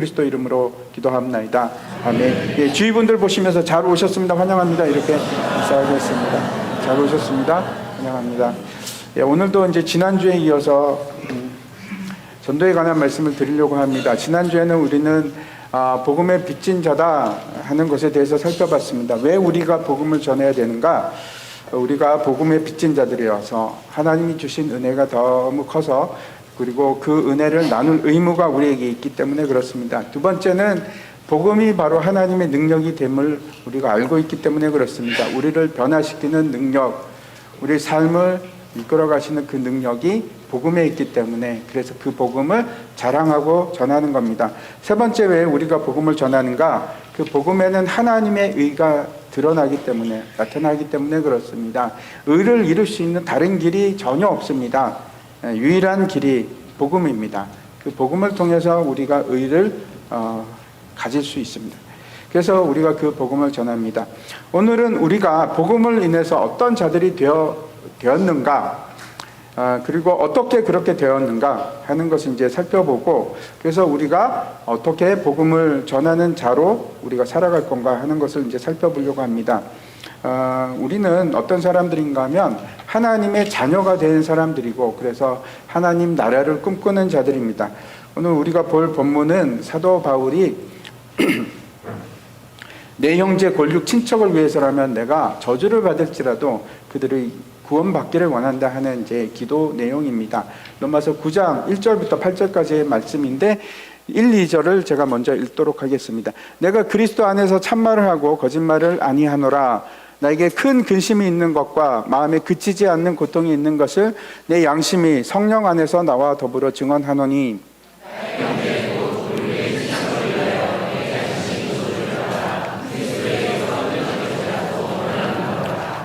그리스도 이름으로 기도합나이다. 아멘. 예, 주위분들 보시면서 잘 오셨습니다. 환영합니다. 이렇게 인사하겠습니다. 잘 오셨습니다. 환영합니다. 예, 오늘도 이제 지난주에 이어서 전도에 관한 말씀을 드리려고 합니다. 지난주에는 우리는 복음의 빚진 자다 하는 것에 대해서 살펴봤습니다. 왜 우리가 복음을 전해야 되는가? 우리가 복음의 빚진 자들이어서 하나님이 주신 은혜가 너무 커서 그리고 그 은혜를 나눌 의무가 우리에게 있기 때문에 그렇습니다. 두 번째는 복음이 바로 하나님의 능력이 됨을 우리가 알고 있기 때문에 그렇습니다. 우리를 변화시키는 능력, 우리 삶을 이끌어 가시는 그 능력이 복음에 있기 때문에 그래서 그 복음을 자랑하고 전하는 겁니다. 세 번째, 왜 우리가 복음을 전하는가? 그 복음에는 하나님의 의가 드러나기 때문에, 나타나기 때문에 그렇습니다. 의를 이룰 수 있는 다른 길이 전혀 없습니다. 유일한 길이 복음입니다. 그 복음을 통해서 우리가 의를 가질 수 있습니다. 그래서 우리가 그 복음을 전합니다. 오늘은 우리가 복음을 인해서 어떤 자들이 되었는가, 그리고 어떻게 그렇게 되었는가 하는 것을 이제 살펴보고, 그래서 우리가 어떻게 복음을 전하는 자로 우리가 살아갈 건가 하는 것을 이제 살펴보려고 합니다. 우리는 어떤 사람들인가 하면 하나님의 자녀가 된 사람들이고, 그래서 하나님 나라를 꿈꾸는 자들입니다. 오늘 우리가 볼 본문은 사도 바울이 내 형제 골육 친척을 위해서라면 내가 저주를 받을지라도 그들의 구원받기를 원한다 하는 이제 기도 내용입니다. 로마서 9장 1절부터 8절까지의 말씀인데 1, 2절을 제가 먼저 읽도록 하겠습니다. 내가 그리스도 안에서 참말을 하고 거짓말을 아니하노라. 나에게 큰 근심이 있는 것과 마음에 그치지 않는 고통이 있는 것을 내 양심이 성령 안에서 나와 더불어 증언하노니,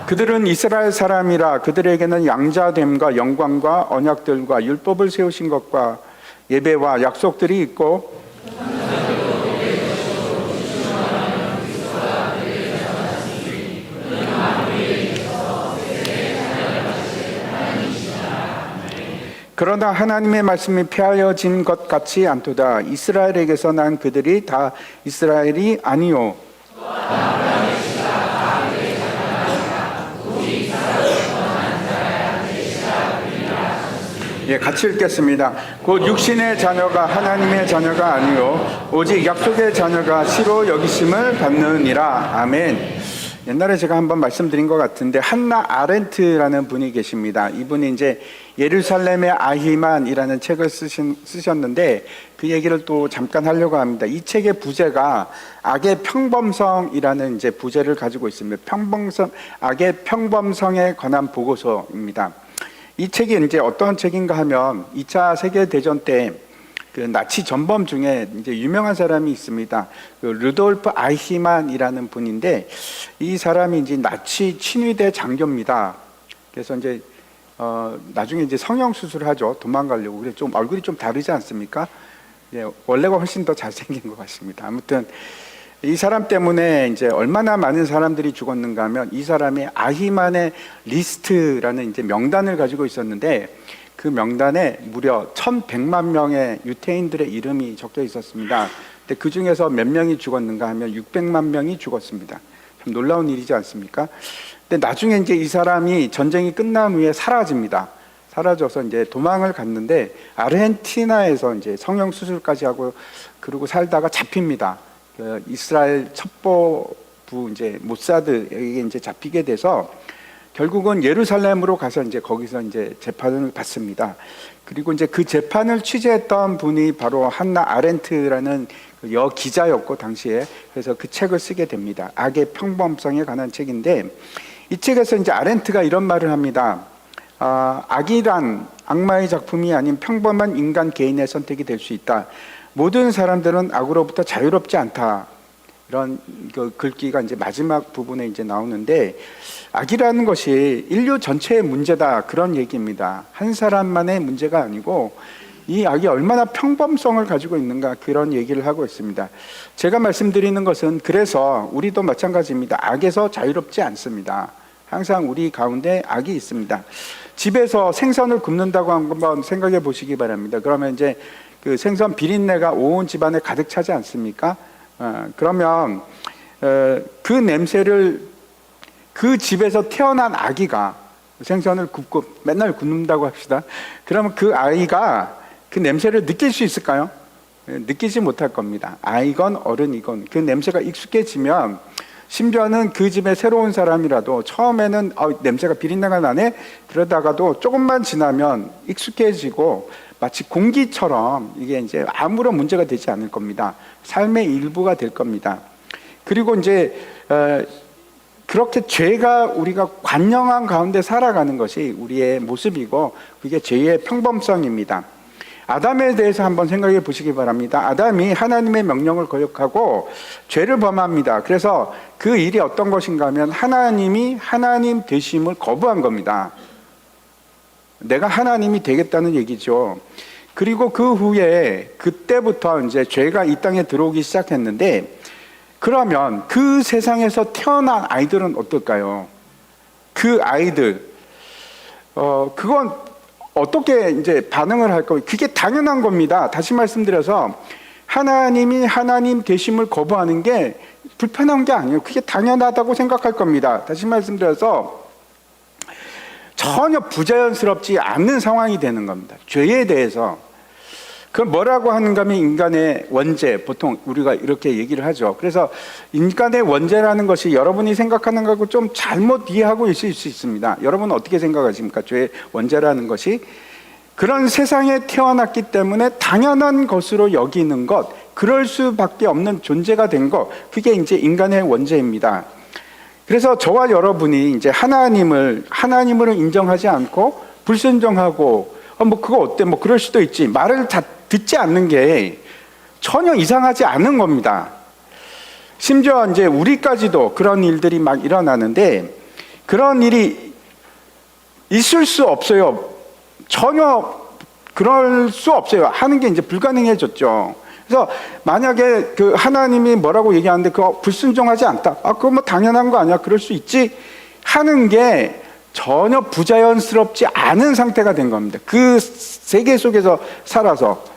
그들은 이스라엘 사람이라 그들에게는 양자됨과 영광과 언약들과 율법을 세우신 것과 예배와 약속들이 있고, 그러나 하나님의 말씀이 폐하여진 것 같지 않도다. 이스라엘에게서 난 그들이 다 이스라엘이 아니요, 예, 같이 읽겠습니다. 곧 육신의 자녀가 하나님의 자녀가 아니요 오직 약속의 자녀가 시로 여기심을 받느니라. 아멘. 옛날에 제가 한번 말씀드린 것 같은데 한나 아렌트라는 분이 계십니다. 이분이 이제 예루살렘의 아히만이라는 책을 쓰셨는데 그 얘기를 또 잠깐 하려고 합니다. 이 책의 부제가 악의 평범성이라는 이제 부제를 가지고 있습니다. 악의 평범성에 관한 보고서입니다. 이 책이 이제 어떤 책인가 하면 2차 세계대전 때 그 나치 전범 중에 이제 유명한 사람이 있습니다. 그 루돌프 아이히만이라는 분인데 이 사람이 이제 나치 친위대 장교입니다. 그래서 이제 나중에 이제 성형 수술을 하죠. 도망가려고. 그래서 좀 얼굴이 좀 다르지 않습니까? 예, 원래가 훨씬 더 잘생긴 것 같습니다. 아무튼 이 사람 때문에 이제 얼마나 많은 사람들이 죽었는가 하면 이 사람이 아히만의 리스트라는 이제 명단을 가지고 있었는데 그 명단에 무려 1100만 명의 유태인들의 이름이 적혀 있었습니다. 근데 그 중에서 몇 명이 죽었는가 하면 600만 명이 죽었습니다. 참 놀라운 일이지 않습니까? 근데 나중에 이제 이 사람이 전쟁이 끝난 후에 사라집니다. 사라져서 이제 도망을 갔는데 아르헨티나에서 이제 성형 수술까지 하고 그러고 살다가 잡힙니다. 그 이스라엘 첩보부 이제 모사드에게 이제 잡히게 돼서 결국은 예루살렘으로 가서 이제 거기서 이제 재판을 받습니다. 그리고 이제 그 재판을 취재했던 분이 바로 한나 아렌트라는 그 여 기자였고 당시에 그래서 그 책을 쓰게 됩니다. 악의 평범성에 관한 책인데 이 책에서 이제 아렌트가 이런 말을 합니다. 악이란 악마의 작품이 아닌 평범한 인간 개인의 선택이 될 수 있다. 모든 사람들은 악으로부터 자유롭지 않다. 이런 그 글귀가 이제 마지막 부분에 이제 나오는데 악이라는 것이 인류 전체의 문제다 그런 얘기입니다. 한 사람만의 문제가 아니고 이 악이 얼마나 평범성을 가지고 있는가 그런 얘기를 하고 있습니다. 제가 말씀드리는 것은 그래서 우리도 마찬가지입니다. 악에서 자유롭지 않습니다. 항상 우리 가운데 악이 있습니다. 집에서 생선을 굽는다고 한번 생각해 보시기 바랍니다. 그러면 이제 그 생선 비린내가 온 집안에 가득 차지 않습니까? 그러면 그 냄새를 그 집에서 태어난 아기가 생선을 굽고 맨날 굽는다고 합시다. 그러면 그 아이가 그 냄새를 느낄 수 있을까요? 느끼지 못할 겁니다. 아이건 어른이건 그 냄새가 익숙해지면, 심지어는 그 집에 새로운 사람이라도 처음에는 냄새가 비린내가 나네, 그러다가도 조금만 지나면 익숙해지고 마치 공기처럼 이게 이제 아무런 문제가 되지 않을 겁니다. 삶의 일부가 될 겁니다. 그리고 이제 그렇게 죄가 우리가 관영한 가운데 살아가는 것이 우리의 모습이고, 그게 죄의 평범성입니다. 아담에 대해서 한번 생각해 보시기 바랍니다. 아담이 하나님의 명령을 거역하고 죄를 범합니다. 그래서 그 일이 어떤 것인가 하면 하나님이 하나님 되심을 거부한 겁니다. 내가 하나님이 되겠다는 얘기죠. 그리고 그 후에 그때부터 이제 죄가 이 땅에 들어오기 시작했는데, 그러면 그 세상에서 태어난 아이들은 어떨까요? 그 아이들, 그건 어떻게 이제 반응을 할 거예요? 그게 당연한 겁니다. 다시 말씀드려서 하나님이 하나님 되심을 거부하는 게 불편한 게 아니에요. 그게 당연하다고 생각할 겁니다. 다시 말씀드려서 전혀 부자연스럽지 않는 상황이 되는 겁니다. 죄에 대해서. 그걸 뭐라고 하는가 하면 인간의 원죄, 보통 우리가 이렇게 얘기를 하죠. 그래서 인간의 원죄라는 것이 여러분이 생각하는 것하고 좀 잘못 이해하고 있을 수 있습니다. 여러분은 어떻게 생각하십니까? 죄의 원죄라는 것이 그런 세상에 태어났기 때문에 당연한 것으로 여기는 것, 그럴 수밖에 없는 존재가 된 것, 그게 이제 인간의 원죄입니다. 그래서 저와 여러분이 이제 하나님으로 인정하지 않고 불순종하고 뭐 그거 어때? 뭐 그럴 수도 있지. 말을 다 듣지 않는 게 전혀 이상하지 않은 겁니다. 심지어 이제 우리까지도 그런 일들이 막 일어나는데, 그런 일이 있을 수 없어요. 전혀 그럴 수 없어요. 하는 게 이제 불가능해졌죠. 그래서 만약에 그 하나님이 뭐라고 얘기하는데 그거 불순종하지 않다. 그거 뭐 당연한 거 아니야? 그럴 수 있지. 하는 게 전혀 부자연스럽지 않은 상태가 된 겁니다. 그 세계 속에서 살아서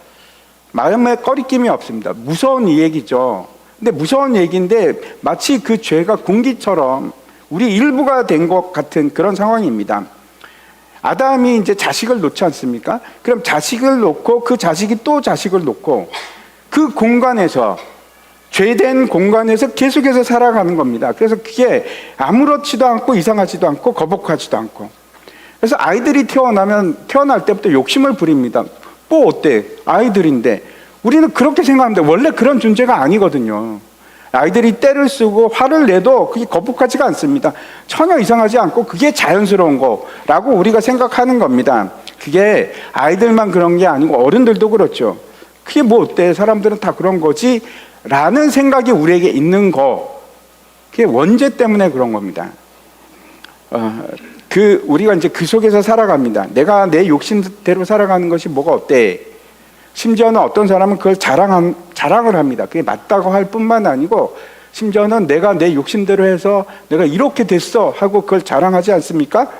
마음에 꺼리낌이 없습니다. 무서운 얘기죠. 근데 무서운 얘기인데 마치 그 죄가 공기처럼 우리 일부가 된 것 같은 그런 상황입니다. 아담이 이제 자식을 놓지 않습니까? 그럼 자식을 놓고 그 자식이 또 자식을 놓고 그 공간에서, 죄된 공간에서 계속해서 살아가는 겁니다. 그래서 그게 아무렇지도 않고 이상하지도 않고 거북하지도 않고, 그래서 아이들이 태어날 때부터 욕심을 부립니다. 뭐 어때? 아이들인데. 우리는 그렇게 생각합니다. 원래 그런 존재가 아니거든요. 아이들이 떼를 쓰고 화를 내도 그게 거북하지가 않습니다. 전혀 이상하지 않고 그게 자연스러운 거라고 우리가 생각하는 겁니다. 그게 아이들만 그런 게 아니고 어른들도 그렇죠. 그게 뭐 어때? 사람들은 다 그런 거지 라는 생각이 우리에게 있는 거, 그게 원죄 때문에 그런 겁니다. 우리가 이제 그 속에서 살아갑니다. 내가 내 욕심대로 살아가는 것이 뭐가 어때? 심지어는 어떤 사람은 그걸 자랑을 합니다. 그게 맞다고 할 뿐만 아니고, 심지어는 내가 내 욕심대로 해서 내가 이렇게 됐어 하고 그걸 자랑하지 않습니까?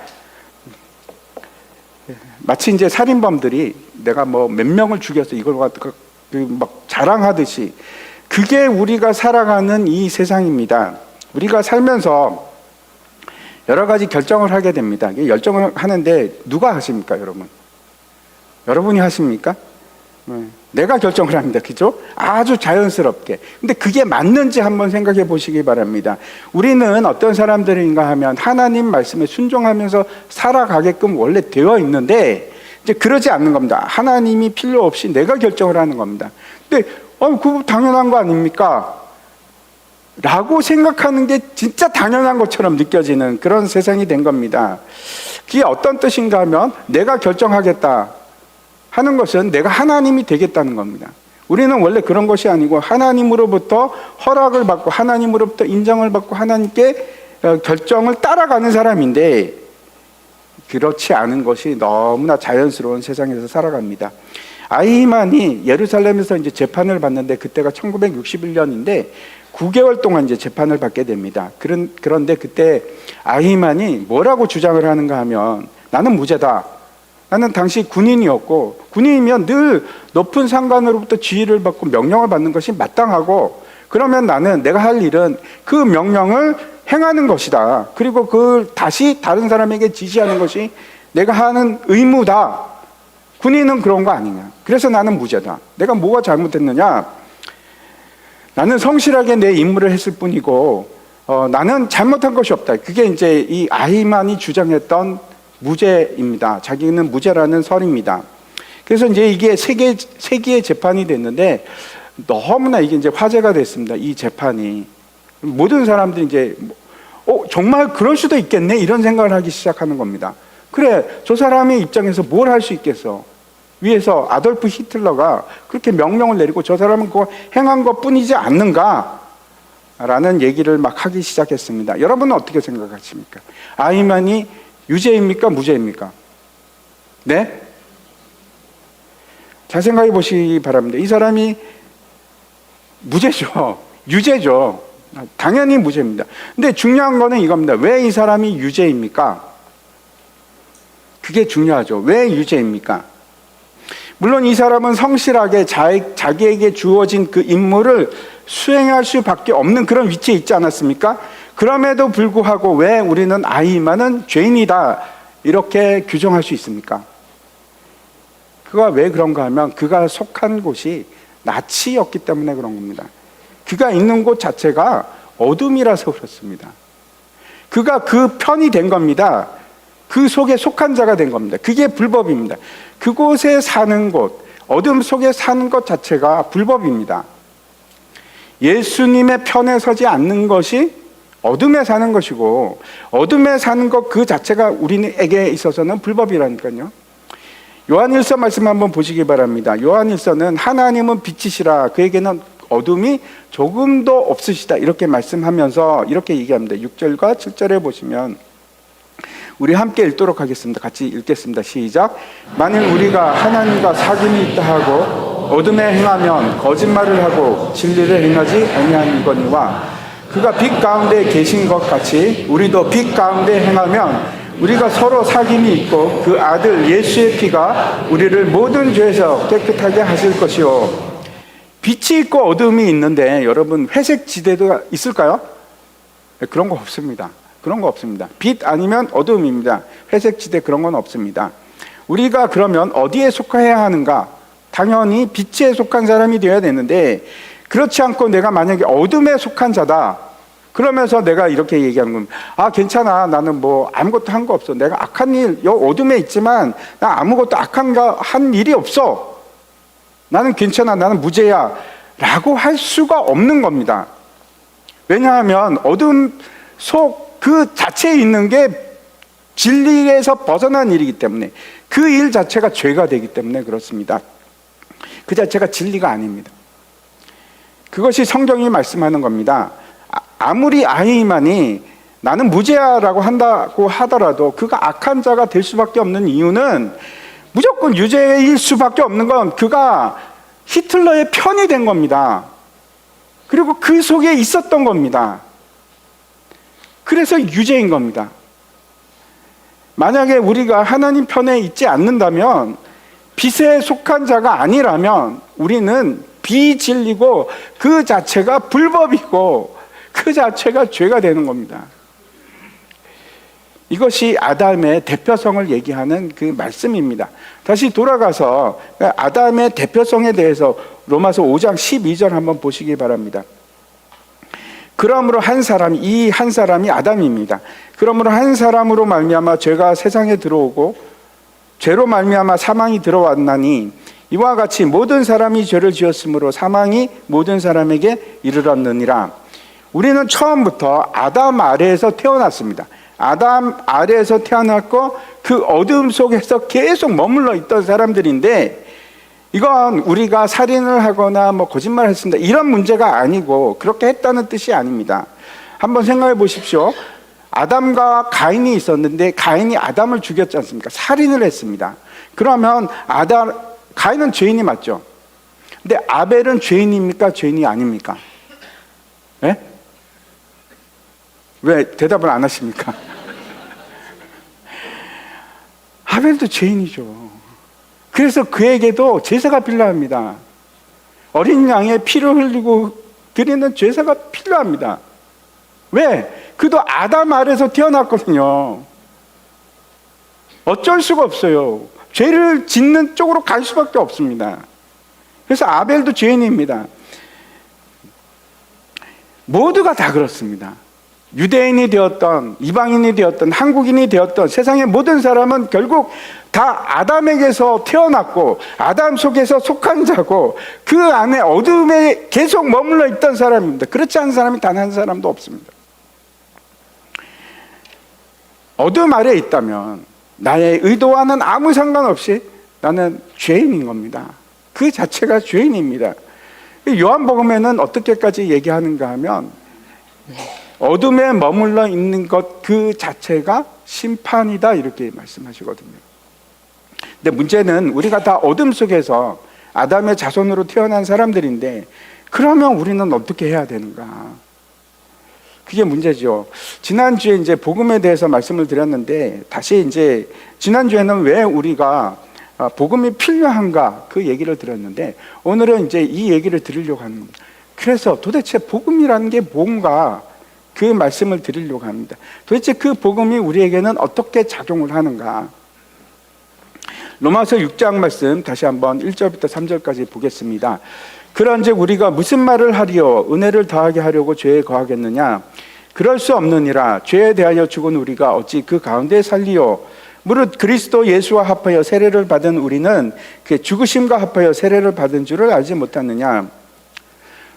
마치 이제 살인범들이 내가 뭐 몇 명을 죽였어 이걸 막 자랑하듯이, 그게 우리가 살아가는 이 세상입니다. 우리가 살면서 여러 가지 결정을 하게 됩니다. 결정을 하는데 누가 하십니까, 여러분? 여러분이 하십니까? 내가 결정을 합니다. 그죠? 아주 자연스럽게. 근데 그게 맞는지 한번 생각해 보시기 바랍니다. 우리는 어떤 사람들인가 하면 하나님 말씀에 순종하면서 살아가게끔 원래 되어 있는데, 이제 그러지 않는 겁니다. 하나님이 필요 없이 내가 결정을 하는 겁니다. 근데 그거 당연한 거 아닙니까? 라고 생각하는 게 진짜 당연한 것처럼 느껴지는 그런 세상이 된 겁니다. 그게 어떤 뜻인가 하면, 내가 결정하겠다 하는 것은 내가 하나님이 되겠다는 겁니다. 우리는 원래 그런 것이 아니고 하나님으로부터 허락을 받고 하나님으로부터 인정을 받고 하나님께 결정을 따라가는 사람인데, 그렇지 않은 것이 너무나 자연스러운 세상에서 살아갑니다. 아히만이 예루살렘에서 이제 재판을 받는데, 그때가 1961년인데 9개월 동안 이제 재판을 받게 됩니다. 그런데 그때 아히만이 뭐라고 주장을 하는가 하면, 나는 무죄다. 나는 당시 군인이었고, 군인이면 늘 높은 상관으로부터 지휘를 받고 명령을 받는 것이 마땅하고, 그러면 나는 내가 할 일은 그 명령을 행하는 것이다. 그리고 그걸 다시 다른 사람에게 지시하는 것이 내가 하는 의무다. 군인은 그런 거 아니냐. 그래서 나는 무죄다. 내가 뭐가 잘못했느냐? 나는 성실하게 내 임무를 했을 뿐이고, 나는 잘못한 것이 없다. 그게 이제 이 아히만이 주장했던 무죄입니다. 자기는 무죄라는 설입니다. 그래서 이제 이게 세기의 재판이 됐는데, 너무나 이게 이제 화제가 됐습니다. 이 재판이. 모든 사람들이 이제, 정말 그럴 수도 있겠네? 이런 생각을 하기 시작하는 겁니다. 그래, 저 사람의 입장에서 뭘 할 수 있겠어? 위에서 아돌프 히틀러가 그렇게 명령을 내리고 저 사람은 그거 행한 것 뿐이지 않는가? 라는 얘기를 막 하기 시작했습니다. 여러분은 어떻게 생각하십니까? 아히만이 유죄입니까? 무죄입니까? 네? 잘 생각해 보시기 바랍니다. 이 사람이 무죄죠. 유죄죠. 당연히 무죄입니다. 근데 중요한 거는 이겁니다. 왜 이 사람이 유죄입니까? 그게 중요하죠. 왜 유죄입니까? 물론 이 사람은 성실하게 자기에게 주어진 그 임무를 수행할 수밖에 없는 그런 위치에 있지 않았습니까? 그럼에도 불구하고 왜 우리는 아히만은 죄인이다 이렇게 규정할 수 있습니까? 그가 왜 그런가 하면 그가 속한 곳이 나치였기 때문에 그런 겁니다. 그가 있는 곳 자체가 어둠이라서 그렇습니다. 그가 그 편이 된 겁니다. 그 속에 속한 자가 된 겁니다. 그게 불법입니다. 그곳에 사는 곳, 어둠 속에 사는 것 자체가 불법입니다. 예수님의 편에 서지 않는 것이 어둠에 사는 것이고, 어둠에 사는 것 그 자체가 우리에게 있어서는 불법이라니까요. 요한일서 말씀 한번 보시기 바랍니다. 요한일서는 하나님은 빛이시라 그에게는 어둠이 조금도 없으시다 이렇게 말씀하면서 이렇게 얘기합니다. 6절과 7절에 보시면 우리 함께 읽도록 하겠습니다. 같이 읽겠습니다. 시작. 만일 우리가 하나님과 사귐이 있다 하고 어둠에 행하면 거짓말을 하고 진리를 행하지 아니하니거니와 그가 빛 가운데 계신 것 같이 우리도 빛 가운데 행하면 우리가 서로 사귐이 있고 그 아들 예수의 피가 우리를 모든 죄에서 깨끗하게 하실 것이요. 빛이 있고 어둠이 있는데 여러분 회색 지대가 있을까요? 그런 거 없습니다. 그런 거 없습니다. 빛 아니면 어둠입니다. 회색 지대 그런 건 없습니다. 우리가 그러면 어디에 속해야 하는가? 당연히 빛에 속한 사람이 되어야 되는데 그렇지 않고 내가 만약에 어둠에 속한 자다 그러면서 내가 이렇게 얘기하는 겁니다. 아 괜찮아 나는 뭐 아무것도 한 거 없어. 내가 악한 일 어둠에 있지만 나 아무것도 한 일이 없어. 나는 괜찮아 나는 무죄야 라고 할 수가 없는 겁니다. 왜냐하면 어둠 속 그 자체에 있는 게 진리에서 벗어난 일이기 때문에 그 일 자체가 죄가 되기 때문에 그렇습니다. 그 자체가 진리가 아닙니다. 그것이 성경이 말씀하는 겁니다. 아무리 아히만이 나는 무죄야라고 한다고 하더라도 그가 악한 자가 될 수밖에 없는 이유는 무조건 유죄일 수밖에 없는 건 그가 히틀러의 편이 된 겁니다. 그리고 그 속에 있었던 겁니다. 그래서 유죄인 겁니다. 만약에 우리가 하나님 편에 있지 않는다면 빛에 속한 자가 아니라면 우리는 비진리고 그 자체가 불법이고 그 자체가 죄가 되는 겁니다. 이것이 아담의 대표성을 얘기하는 그 말씀입니다. 다시 돌아가서 아담의 대표성에 대해서 로마서 5장 12절 한번 보시기 바랍니다. 그러므로 이 한 사람이 아담입니다. 그러므로 한 사람으로 말미암아 죄가 세상에 들어오고 죄로 말미암아 사망이 들어왔나니 이와 같이 모든 사람이 죄를 지었으므로 사망이 모든 사람에게 이르렀느니라. 우리는 처음부터 아담 아래에서 태어났습니다. 아담 아래에서 태어났고 그 어둠 속에서 계속 머물러 있던 사람들인데 이건 우리가 살인을 하거나 거짓말을 했습니다 이런 문제가 아니고 그렇게 했다는 뜻이 아닙니다. 한번 생각해 보십시오. 아담과 가인이 있었는데 가인이 아담을 죽였지 않습니까? 살인을 했습니다. 그러면 가인은 죄인이 맞죠? 근데 아벨은 죄인입니까? 죄인이 아닙니까? 네? 왜 대답을 안 하십니까? 아벨도 죄인이죠. 그래서 그에게도 제사가 필요합니다. 어린 양의 피를 흘리고 드리는 제사가 필요합니다. 왜? 그도 아담 아래서 태어났거든요. 어쩔 수가 없어요. 죄를 짓는 쪽으로 갈 수밖에 없습니다. 그래서 아벨도 죄인입니다. 모두가 다 그렇습니다. 유대인이 되었던, 이방인이 되었던, 한국인이 되었던 세상의 모든 사람은 결국 다 아담에게서 태어났고 아담 속에서 속한 자고 그 안에 어둠에 계속 머물러 있던 사람입니다. 그렇지 않은 사람이 단 한 사람도 없습니다. 어둠 아래에 있다면 나의 의도와는 아무 상관없이 나는 죄인인 겁니다. 그 자체가 죄인입니다. 요한복음에는 어떻게까지 얘기하는가 하면 어둠에 머물러 있는 것 그 자체가 심판이다 이렇게 말씀하시거든요. 근데 문제는 우리가 다 어둠 속에서 아담의 자손으로 태어난 사람들인데 그러면 우리는 어떻게 해야 되는가? 그게 문제죠. 지난주에 이제 복음에 대해서 말씀을 드렸는데 다시 이제 지난주에는 왜 우리가 복음이 필요한가 그 얘기를 드렸는데 오늘은 이제 이 얘기를 드리려고 하는 겁니다. 그래서 도대체 복음이라는 게 뭔가 그 말씀을 드리려고 합니다. 도대체 그 복음이 우리에게는 어떻게 작용을 하는가? 로마서 6장 말씀 다시 한번 1절부터 3절까지 보겠습니다. 그런즉 우리가 무슨 말을 하리요? 은혜를 더하게 하려고 죄에 거하겠느냐? 그럴 수 없느니라. 죄에 대하여 죽은 우리가 어찌 그 가운데 살리요? 무릇 그리스도 예수와 합하여 세례를 받은 우리는 그 죽으심과 합하여 세례를 받은 줄을 알지 못하느냐?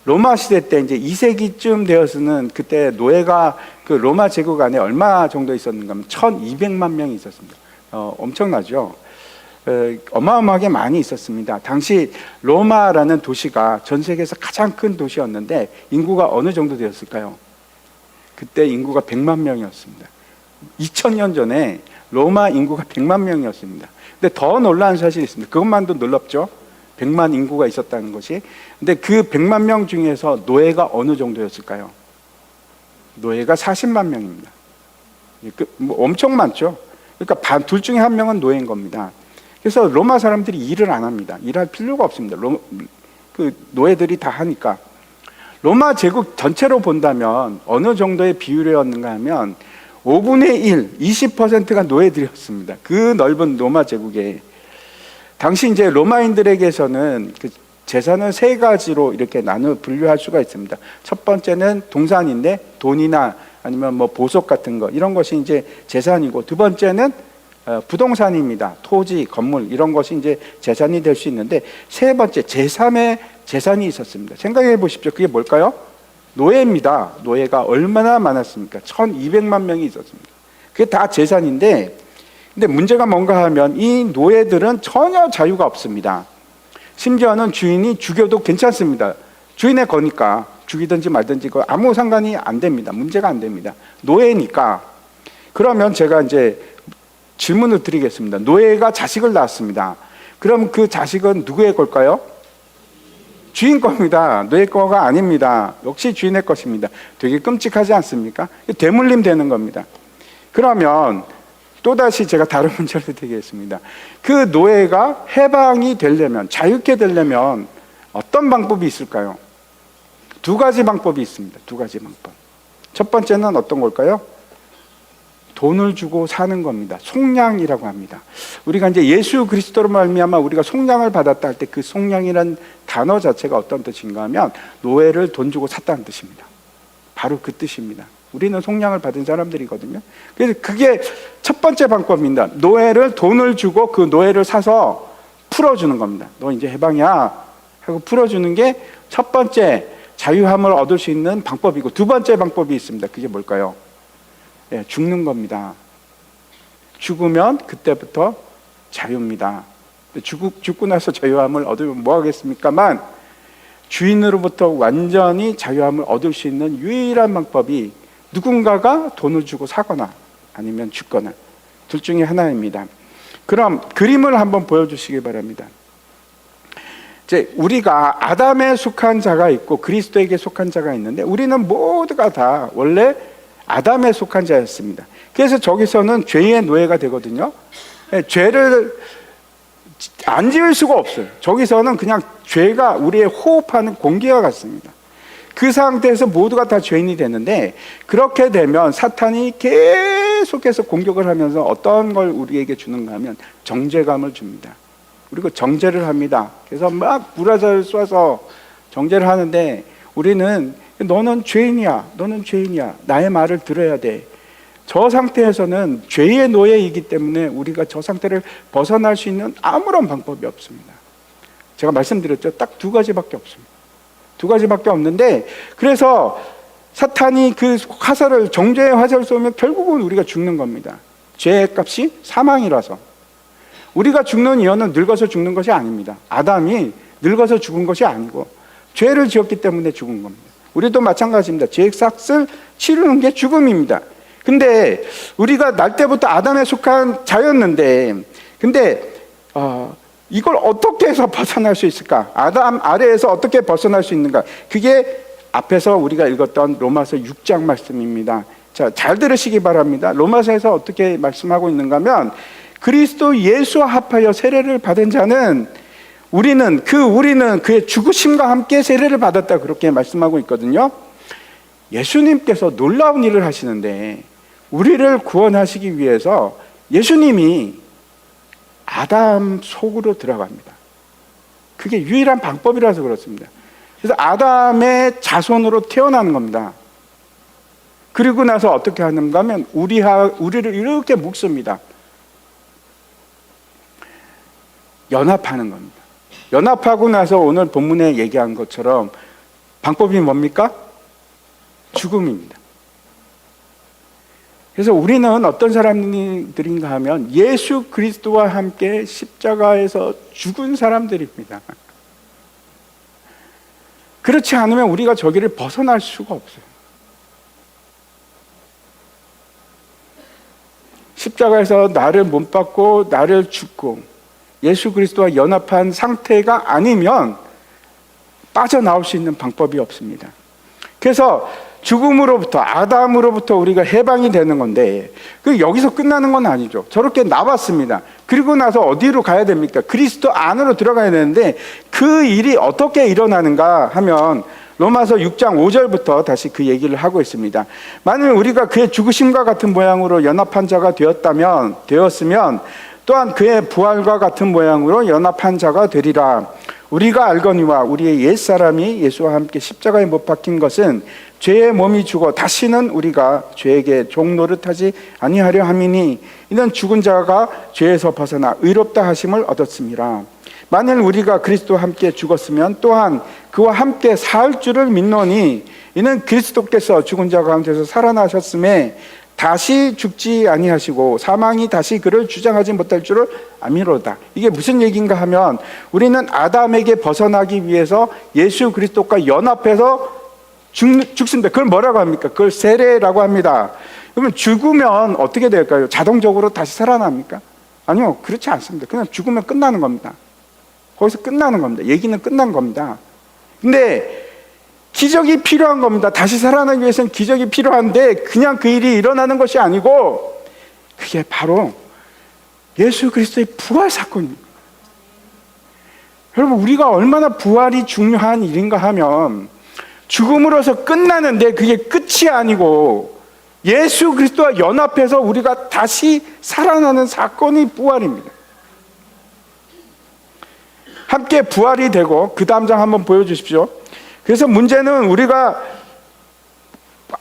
로마 시대 때 이제 2세기쯤 되어서는 그때 노예가 그 로마 제국 안에 얼마 정도 있었는가 하면 1200만 명이 있었습니다. 엄청나죠? 어마어마하게 많이 있었습니다. 당시 로마라는 도시가 전 세계에서 가장 큰 도시였는데 인구가 어느 정도 되었을까요? 그때 인구가 100만 명이었습니다. 2000년 전에 로마 인구가 100만 명이었습니다. 근데 더 놀라운 사실이 있습니다. 그것만도 놀랍죠? 100만 인구가 있었다는 것이. 근데 그 100만 명 중에서 노예가 어느 정도였을까요? 노예가 40만 명입니다. 뭐 엄청 많죠? 그러니까 둘 중에 한 명은 노예인 겁니다. 그래서 로마 사람들이 일을 안 합니다. 일할 필요가 없습니다. 그 노예들이 다 하니까. 로마 제국 전체로 본다면 어느 정도의 비율이었는가 하면 5분의 1, 20%가 노예들이었습니다. 그 넓은 로마 제국에. 당시 이제 로마인들에게서는 그 재산을 세 가지로 이렇게 나눠 분류할 수가 있습니다. 첫 번째는 동산인데 돈이나 아니면 뭐 보석 같은 거 이런 것이 이제 재산이고, 두 번째는 부동산입니다. 토지, 건물 이런 것이 이제 재산이 될 수 있는데, 세 번째 제3의 재산이 있었습니다. 생각해 보십시오. 그게 뭘까요? 노예입니다. 노예가 얼마나 많았습니까? 1200만 명이 있었습니다. 그게 다 재산인데, 근데 문제가 뭔가 하면 이 노예들은 전혀 자유가 없습니다. 심지어는 주인이 죽여도 괜찮습니다. 주인의 거니까 죽이든지 말든지 아무 상관이 안 됩니다. 문제가 안 됩니다. 노예니까. 그러면 제가 이제 질문을 드리겠습니다. 노예가 자식을 낳았습니다. 그럼 그 자식은 누구의 걸까요? 주인 겁니다. 노예 거가 아닙니다. 역시 주인의 것입니다. 되게 끔찍하지 않습니까? 대물림 되는 겁니다. 그러면 또다시 제가 다른 문제를 드리겠습니다. 그 노예가 해방이 되려면, 자유케 되려면 어떤 방법이 있을까요? 두 가지 방법이 있습니다. 두 가지 방법. 첫 번째는 어떤 걸까요? 돈을 주고 사는 겁니다. 속량이라고 합니다. 우리가 이제 예수 그리스도로 말미암아 우리가 속량을 받았다 할 때 그 속량이라는 단어 자체가 어떤 뜻인가 하면 노예를 돈 주고 샀다는 뜻입니다. 바로 그 뜻입니다. 우리는 속량을 받은 사람들이거든요. 그래서 그게 첫 번째 방법입니다. 노예를 돈을 주고 그 노예를 사서 풀어주는 겁니다. 너 이제 해방이야 하고 풀어주는 게 첫 번째 자유함을 얻을 수 있는 방법이고, 두 번째 방법이 있습니다. 그게 뭘까요? 예, 죽는 겁니다. 죽으면 그때부터 자유입니다. 죽고 나서 자유함을 얻으면 뭐 하겠습니까만, 주인으로부터 완전히 자유함을 얻을 수 있는 유일한 방법이 누군가가 돈을 주고 사거나 아니면 죽거나 둘 중에 하나입니다. 그럼 그림을 한번 보여주시기 바랍니다. 이제 우리가 아담에 속한 자가 있고 그리스도에게 속한 자가 있는데, 우리는 모두가 다 원래 아담에 속한 자였습니다. 그래서 저기서는 죄의 노예가 되거든요. 죄를 안 지을 수가 없어요. 저기서는 그냥 죄가 우리의 호흡하는 공기와 같습니다. 그 상태에서 모두가 다 죄인이 되는데, 그렇게 되면 사탄이 계속해서 공격을 하면서 어떤 걸 우리에게 주는가 하면 정죄감을 줍니다. 그리고 정죄를 합니다. 그래서 막 불화살을 쏴서 정죄를 하는데, 우리는 너는 죄인이야, 너는 죄인이야, 나의 말을 들어야 돼. 저 상태에서는 죄의 노예이기 때문에 우리가 저 상태를 벗어날 수 있는 아무런 방법이 없습니다. 제가 말씀드렸죠. 딱 두 가지밖에 없습니다. 두 가지밖에 없는데, 그래서 사탄이 그 화살을, 정죄의 화살을 쏘면 결국은 우리가 죽는 겁니다. 죄의 값이 사망이라서. 우리가 죽는 이유는 늙어서 죽는 것이 아닙니다. 아담이 늙어서 죽은 것이 아니고 죄를 지었기 때문에 죽은 겁니다. 우리도 마찬가지입니다. 죄의 삭을 치르는 게 죽음입니다. 근데 우리가 날 때부터 아담에 속한 자였는데, 근데 이걸 어떻게 해서 벗어날 수 있을까? 아담 아래에서 어떻게 벗어날 수 있는가? 그게 앞에서 우리가 읽었던 로마서 6장 말씀입니다. 자, 잘 들으시기 바랍니다. 로마서에서 어떻게 말씀하고 있는가 하면, 그리스도 예수와 합하여 세례를 받은 자는 우리는 그의 죽으심과 함께 세례를 받았다, 그렇게 말씀하고 있거든요. 예수님께서 놀라운 일을 하시는데, 우리를 구원하시기 위해서 예수님이 아담 속으로 들어갑니다. 그게 유일한 방법이라서 그렇습니다. 그래서 아담의 자손으로 태어나는 겁니다. 그리고 나서 어떻게 하는가 하면 우리를 이렇게 묶습니다. 연합하는 겁니다. 연합하고 나서 오늘 본문에 얘기한 것처럼 방법이 뭡니까? 죽음입니다. 그래서 우리는 어떤 사람들인가 하면 예수 그리스도와 함께 십자가에서 죽은 사람들입니다. 그렇지 않으면 우리가 저기를 벗어날 수가 없어요. 십자가에서 나를 못 박고 나를 죽고 예수 그리스도와 연합한 상태가 아니면 빠져나올 수 있는 방법이 없습니다. 그래서 죽음으로부터, 아담으로부터 우리가 해방이 되는 건데, 여기서 끝나는 건 아니죠. 저렇게 나왔습니다. 그리고 나서 어디로 가야 됩니까? 그리스도 안으로 들어가야 되는데, 그 일이 어떻게 일어나는가 하면 로마서 6장 5절부터 다시 그 얘기를 하고 있습니다. 만일 우리가 그의 죽으심과 같은 모양으로 연합한 자가 되었으면 또한 그의 부활과 같은 모양으로 연합한 자가 되리라. 우리가 알거니와 우리의 옛사람이 예수와 함께 십자가에 못 박힌 것은 죄의 몸이 죽어 다시는 우리가 죄에게 종 노릇하지 아니하려 함이니, 이는 죽은 자가 죄에서 벗어나 의롭다 하심을 얻었습니다. 만일 우리가 그리스도와 함께 죽었으면 또한 그와 함께 살 줄을 믿노니, 이는 그리스도께서 죽은 자 가운데서 살아나셨음에 다시 죽지 아니하시고 사망이 다시 그를 주장하지 못할 줄을 아미로다. 이게 무슨 얘기인가 하면, 우리는 아담에게 벗어나기 위해서 예수 그리스도과 연합해서 죽습니다. 그걸 뭐라고 합니까? 그걸 세례라고 합니다. 그러면 죽으면 어떻게 될까요? 자동적으로 다시 살아납니까? 아니요, 그렇지 않습니다. 그냥 죽으면 끝나는 겁니다. 거기서 끝나는 겁니다. 얘기는 끝난 겁니다. 근데 기적이 필요한 겁니다. 다시 살아나기 위해서는 기적이 필요한데, 그냥 그 일이 일어나는 것이 아니고 그게 바로 예수 그리스도의 부활 사건입니다. 여러분, 우리가 얼마나 부활이 중요한 일인가 하면, 죽음으로서 끝나는데 그게 끝이 아니고 예수 그리스도와 연합해서 우리가 다시 살아나는 사건이 부활입니다. 함께 부활이 되고, 그 다음 장 한번 보여주십시오. 그래서 문제는 우리가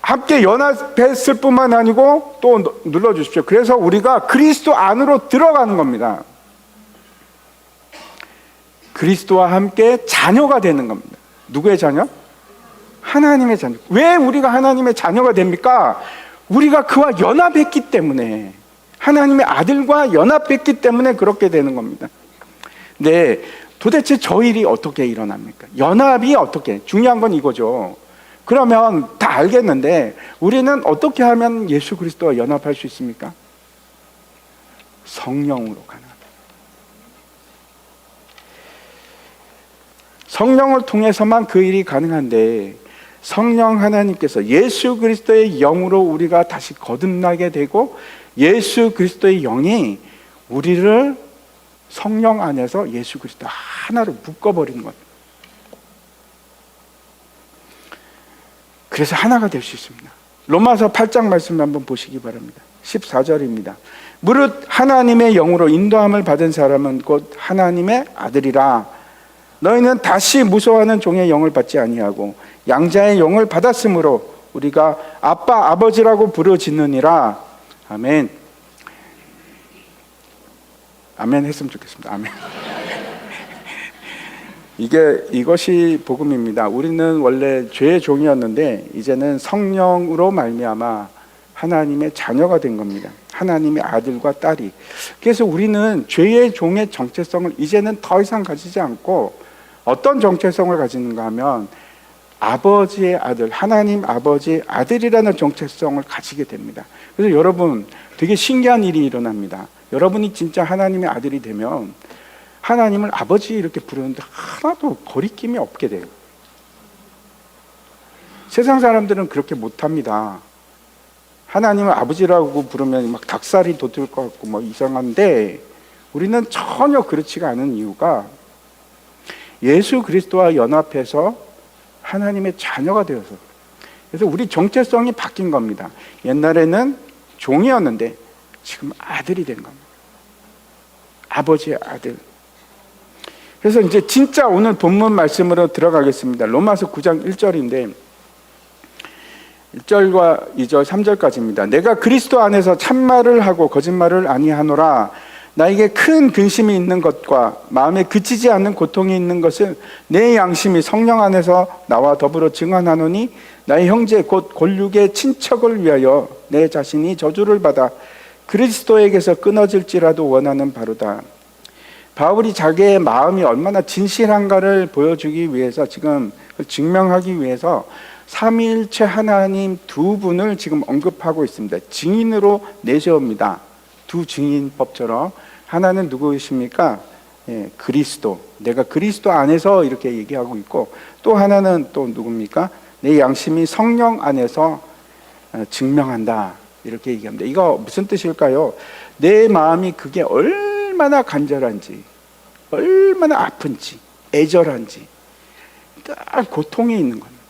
함께 연합했을 뿐만 아니고, 또 눌러주십시오. 그래서 우리가 그리스도 안으로 들어가는 겁니다. 그리스도와 함께 자녀가 되는 겁니다. 누구의 자녀? 하나님의 자녀. 왜 우리가 하나님의 자녀가 됩니까? 우리가 그와 연합했기 때문에, 하나님의 아들과 연합했기 때문에 그렇게 되는 겁니다. 네, 도대체 저 일이 어떻게 일어납니까? 연합이 어떻게? 중요한 건 이거죠. 그러면 다 알겠는데, 우리는 어떻게 하면 예수 그리스도와 연합할 수 있습니까? 성령으로 가능합니다. 성령을 통해서만 그 일이 가능한데, 성령 하나님께서 예수 그리스도의 영으로 우리가 다시 거듭나게 되고, 예수 그리스도의 영이 우리를 성령 안에서 예수 그리스도 하나로 묶어버리는 것. 그래서 하나가 될 수 있습니다. 로마서 8장 말씀 한번 보시기 바랍니다. 14절입니다. 무릇 하나님의 영으로 인도함을 받은 사람은 곧 하나님의 아들이라. 너희는 다시 무서워하는 종의 영을 받지 아니하고 양자의 영을 받았으므로 우리가 아빠 아버지라고 부르짖느니라. 아멘. 아멘 했으면 좋겠습니다. 아멘. 이것이 복음입니다. 우리는 원래 죄의 종이었는데 이제는 성령으로 말미암아 하나님의 자녀가 된 겁니다. 하나님의 아들과 딸이. 그래서 우리는 죄의 종의 정체성을 이제는 더 이상 가지지 않고 어떤 정체성을 가지는가 하면 아버지의 아들, 하나님 아버지의 아들이라는 정체성을 가지게 됩니다. 그래서 여러분, 되게 신기한 일이 일어납니다. 여러분이 진짜 하나님의 아들이 되면 하나님을 아버지 이렇게 부르는데 하나도 거리낌이 없게 돼요. 세상 사람들은 그렇게 못합니다. 하나님을 아버지라고 부르면 막 닭살이 돋을 것 같고 뭐 이상한데, 우리는 전혀 그렇지가 않은 이유가 예수 그리스도와 연합해서 하나님의 자녀가 되어서, 그래서 우리 정체성이 바뀐 겁니다. 옛날에는 종이었는데 지금 아들이 된 겁니다. 아버지의 아들. 그래서 이제 진짜 오늘 본문 말씀으로 들어가겠습니다. 로마서 9장 1절인데 1절과 2절, 3절까지입니다. 내가 그리스도 안에서 참말을 하고 거짓말을 아니하노라. 나에게 큰 근심이 있는 것과 마음에 그치지 않는 고통이 있는 것을 내 양심이 성령 안에서 나와 더불어 증언하노니, 나의 형제 곧 골육의 친척을 위하여 내 자신이 저주를 받아 그리스도에게서 끊어질지라도 원하는 바로다. 바울이 자기의 마음이 얼마나 진실한가를 보여주기 위해서, 지금 증명하기 위해서 삼위일체 하나님 두 분을 지금 언급하고 있습니다. 증인으로 내세웁니다. 두 증인법처럼. 하나는 누구이십니까? 그리스도. 내가 그리스도 안에서 이렇게 얘기하고 있고, 또 하나는 또 누굽니까? 내 양심이 성령 안에서 증명한다. 이렇게 얘기합니다. 이거 무슨 뜻일까요? 내 마음이 그게 얼마나 간절한지, 얼마나 아픈지, 애절한지, 딱 고통이 있는 겁니다.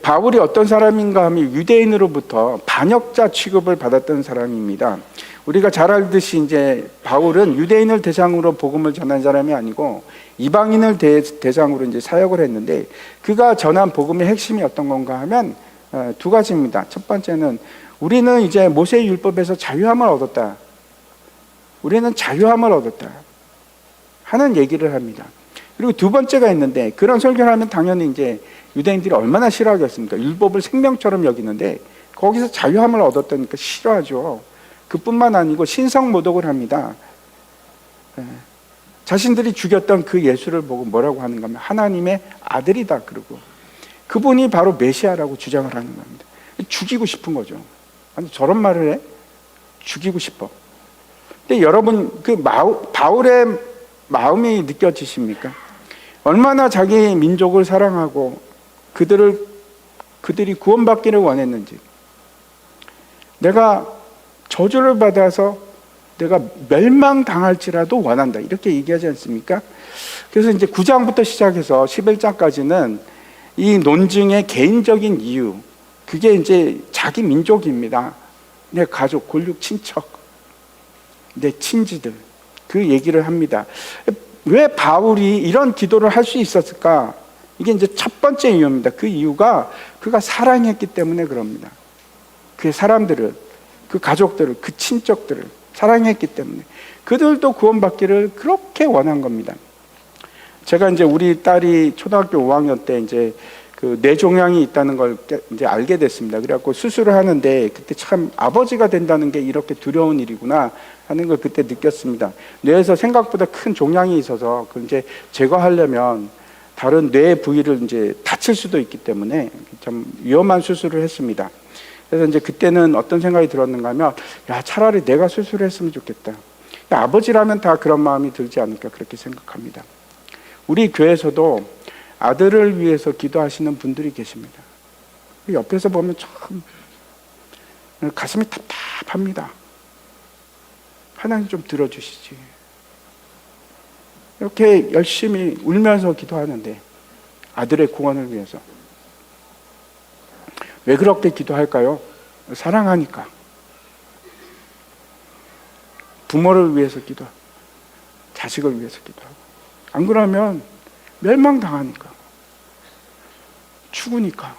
바울이 어떤 사람인가 하면 유대인으로부터 반역자 취급을 받았던 사람입니다. 우리가 잘 알듯이 이제 바울은 유대인을 대상으로 복음을 전한 사람이 아니고 이방인을 대상으로 이제 사역을 했는데, 그가 전한 복음의 핵심이 어떤 건가 하면 두 가지입니다. 첫 번째는 우리는 이제 모세의 율법에서 자유함을 얻었다. 우리는 자유함을 얻었다 하는 얘기를 합니다. 그리고 두 번째가 있는데, 그런 설교를 하면 당연히 이제 유대인들이 얼마나 싫어하겠습니까? 율법을 생명처럼 여기는데 거기서 자유함을 얻었다니까 싫어하죠. 그뿐만 아니고 신성모독을 합니다. 자신들이 죽였던 그 예수를 보고 뭐라고 하는가 하면 하나님의 아들이다 그러고, 그분이 바로 메시아라고 주장을 하는 겁니다. 죽이고 싶은 거죠. 아니, 저런 말을 해? 죽이고 싶어. 근데 여러분, 그 바울의 마음이 느껴지십니까? 얼마나 자기 민족을 사랑하고 그들이 구원받기를 원했는지. 내가 저주를 받아서 내가 멸망당할지라도 원한다, 이렇게 얘기하지 않습니까? 그래서 이제 9장부터 시작해서 11장까지는 이 논증의 개인적인 이유, 그게 이제 자기 민족입니다. 내 가족, 골육, 친척, 내 친지들, 그 얘기를 합니다. 왜 바울이 이런 기도를 할 수 있었을까? 이게 이제 첫 번째 이유입니다. 그 이유가 그가 사랑했기 때문에 그럽니다. 그 사람들을, 그 가족들을, 그 친척들을 사랑했기 때문에 그들도 구원받기를 그렇게 원한 겁니다. 제가 이제 우리 딸이 초등학교 5학년 때 이제 그 뇌종양이 있다는 걸 이제 알게 됐습니다. 그래갖고 수술을 하는데 그때 참 아버지가 된다는 게 이렇게 두려운 일이구나 하는 걸 그때 느꼈습니다. 뇌에서 생각보다 큰 종양이 있어서 그 이제 제거하려면 다른 뇌 부위를 이제 다칠 수도 있기 때문에 참 위험한 수술을 했습니다. 그래서 이제 그때는 어떤 생각이 들었는가 하면, 야, 차라리 내가 수술을 했으면 좋겠다. 아버지라면 다 그런 마음이 들지 않을까, 그렇게 생각합니다. 우리 교회에서도 아들을 위해서 기도하시는 분들이 계십니다. 옆에서 보면 참 가슴이 답답합니다. 하나님 좀 들어주시지. 이렇게 열심히 울면서 기도하는데 아들의 구원을 위해서. 왜 그렇게 기도할까요? 사랑하니까. 부모를 위해서 기도하고 자식을 위해서 기도하고, 안 그러면 멸망당하니까, 죽으니까.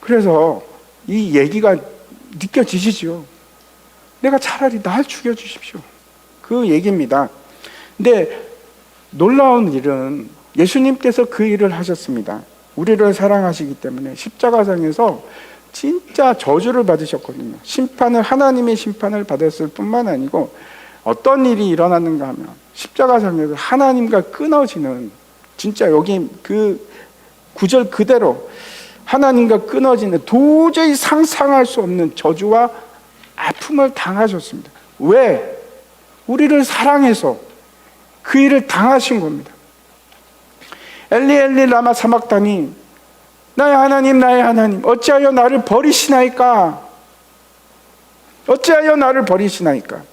그래서 이 얘기가 느껴지시죠? 내가 차라리 날 죽여주십시오, 그 얘기입니다. 근데 놀라운 일은 예수님께서 그 일을 하셨습니다. 우리를 사랑하시기 때문에 십자가상에서 진짜 저주를 받으셨거든요. 하나님의 심판을 받았을 뿐만 아니고, 어떤 일이 일어났는가 하면 십자가상에서 하나님과 끊어지는, 진짜 여기 그 구절 그대로 하나님과 끊어지는, 도저히 상상할 수 없는 저주와 아픔을 당하셨습니다. 왜? 우리를 사랑해서 그 일을 당하신 겁니다. 엘리 엘리 라마 사막다니, 나의 하나님 나의 하나님 어찌하여 나를 버리시나이까? 어찌하여 나를 버리시나이까?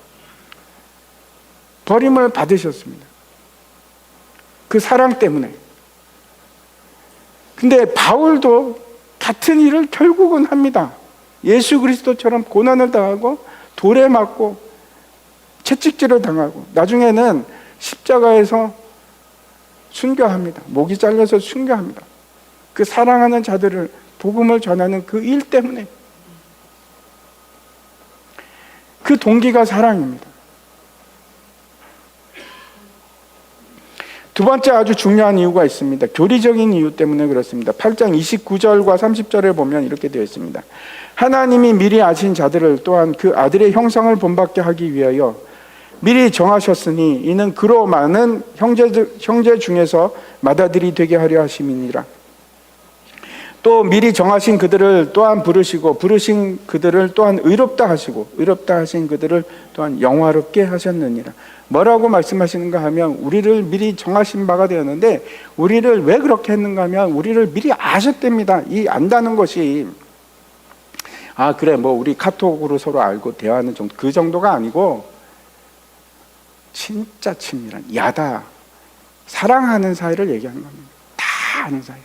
버림을 받으셨습니다. 그 사랑 때문에. 근데 바울도 같은 일을 결국은 합니다. 예수 그리스도처럼 고난을 당하고 돌에 맞고 채찍질을 당하고 나중에는 십자가에서 순교합니다. 목이 잘려서 순교합니다. 그 사랑하는 자들을 복음을 전하는 그 일 때문에. 그 동기가 사랑입니다. 두 번째 아주 중요한 이유가 있습니다. 교리적인 이유 때문에 그렇습니다. 8장 29절과 30절에 보면 이렇게 되어 있습니다. 하나님이 미리 아신 자들을 또한 그 아들의 형상을 본받게 하기 위하여 미리 정하셨으니 이는 그로 많은 형제 중에서 맏아들이 되게 하려 하심이니라. 또 미리 정하신 그들을 또한 부르시고 부르신 그들을 또한 의롭다 하시고 의롭다 하신 그들을 또한 영화롭게 하셨느니라. 뭐라고 말씀하시는가 하면, 우리를 미리 정하신 바가 되었는데, 우리를 왜 그렇게 했는가 하면 우리를 미리 아셨답니다. 이 안다는 것이 그래 뭐 우리 카톡으로 서로 알고 대화하는 정도, 그 정도가 아니고 진짜 친밀한 야다, 사랑하는 사이를 얘기하는 겁니다. 다 아는 사이.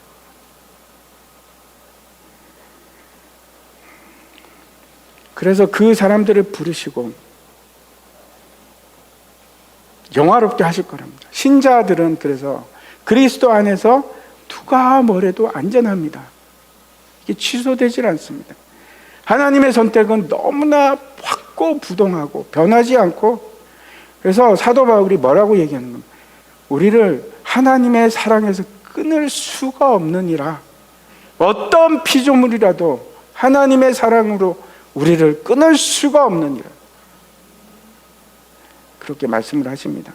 그래서 그 사람들을 부르시고 영화롭게 하실 거랍니다. 신자들은 그래서 그리스도 안에서 누가 뭐래도 안전합니다. 이게 취소되질 않습니다. 하나님의 선택은 너무나 확고부동하고 변하지 않고, 그래서 사도 바울이 뭐라고 얘기하는 겁니까? 우리를 하나님의 사랑에서 끊을 수가 없느니라. 어떤 피조물이라도 하나님의 사랑으로 우리를 끊을 수가 없느니라. 그렇게 말씀을 하십니다.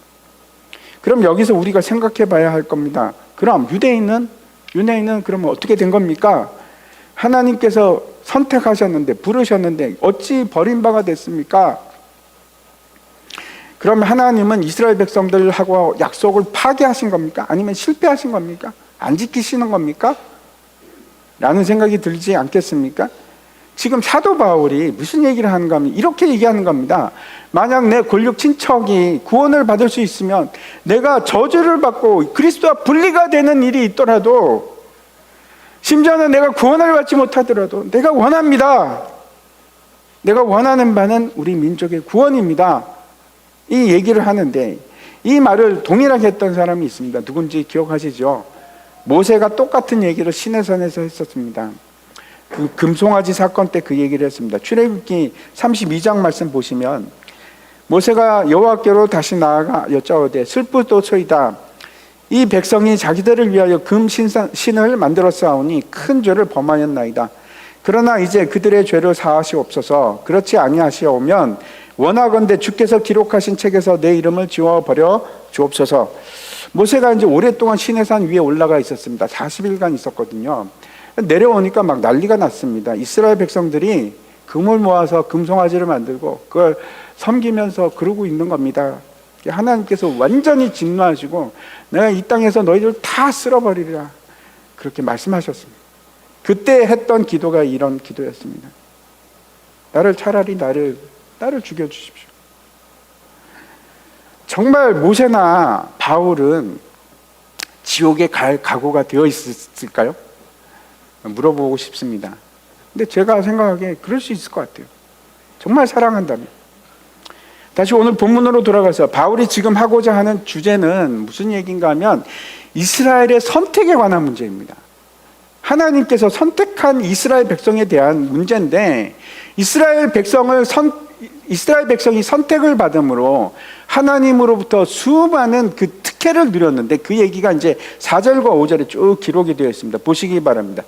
그럼 여기서 우리가 생각해 봐야 할 겁니다. 그럼 유대인은 그러면 어떻게 된 겁니까? 하나님께서 선택하셨는데, 부르셨는데 어찌 버림바가 됐습니까? 그럼 하나님은 이스라엘 백성들하고 약속을 파기하신 겁니까? 아니면 실패하신 겁니까? 안 지키시는 겁니까? 라는 생각이 들지 않겠습니까? 지금 사도 바울이 무슨 얘기를 하는가 하면 이렇게 얘기하는 겁니다. 만약 내 골육 친척이 구원을 받을 수 있으면, 내가 저주를 받고 그리스도와 분리가 되는 일이 있더라도, 심지어는 내가 구원을 받지 못하더라도 내가 원합니다. 내가 원하는 바는 우리 민족의 구원입니다. 이 얘기를 하는데, 이 말을 동일하게 했던 사람이 있습니다. 누군지 기억하시죠? 모세가 똑같은 얘기를 시내산에서 했었습니다. 그 금송아지 사건 때 그 얘기를 했습니다. 출애굽기 32장 말씀 보시면, 모세가 여호와께로 다시 나아가 여짜오되 슬프도소이다. 이 백성이 자기들을 위하여 금신을 만들었사오니 큰 죄를 범하였나이다. 그러나 이제 그들의 죄를 사하시옵소서. 그렇지 아니하시오면 원하건대 주께서 기록하신 책에서 내 이름을 지워버려 주옵소서. 모세가 이제 오랫동안 시내산 위에 올라가 있었습니다. 40일간 있었거든요. 내려오니까 막 난리가 났습니다. 이스라엘 백성들이 금을 모아서 금송아지를 만들고 그걸 섬기면서 그러고 있는 겁니다. 하나님께서 완전히 진노하시고 내가 이 땅에서 너희들 다 쓸어버리리라, 그렇게 말씀하셨습니다. 그때 했던 기도가 이런 기도였습니다. 차라리 나를 죽여주십시오. 정말 모세나 바울은 지옥에 갈 각오가 되어 있을까요? 물어보고 싶습니다. 근데 제가 생각하기에 그럴 수 있을 것 같아요. 정말 사랑한다면. 다시 오늘 본문으로 돌아가서 바울이 지금 하고자 하는 주제는 무슨 얘기인가 하면 이스라엘의 선택에 관한 문제입니다. 하나님께서 선택한 이스라엘 백성에 대한 문제인데, 이스라엘 백성이 선택을 받음으로 하나님으로부터 수많은 그 특혜를 누렸는데, 그 얘기가 이제 4절과 5절에 쭉 기록이 되어 있습니다. 보시기 바랍니다.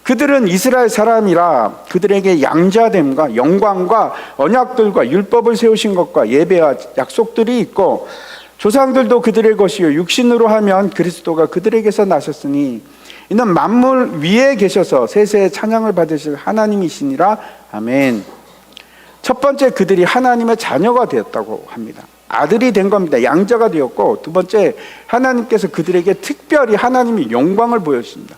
그들은 이스라엘 사람이라 그들에게 양자됨과 영광과 언약들과 율법을 세우신 것과 예배와 약속들이 있고, 조상들도 그들의 것이요 육신으로 하면 그리스도가 그들에게서 나셨으니 이는 만물 위에 계셔서 세세의 찬양을 받으실 하나님이시니라. 아멘. 첫 번째, 그들이 하나님의 자녀가 되었다고 합니다. 아들이 된 겁니다. 양자가 되었고, 두 번째, 하나님께서 그들에게 특별히 하나님의 영광을 보여주십니다.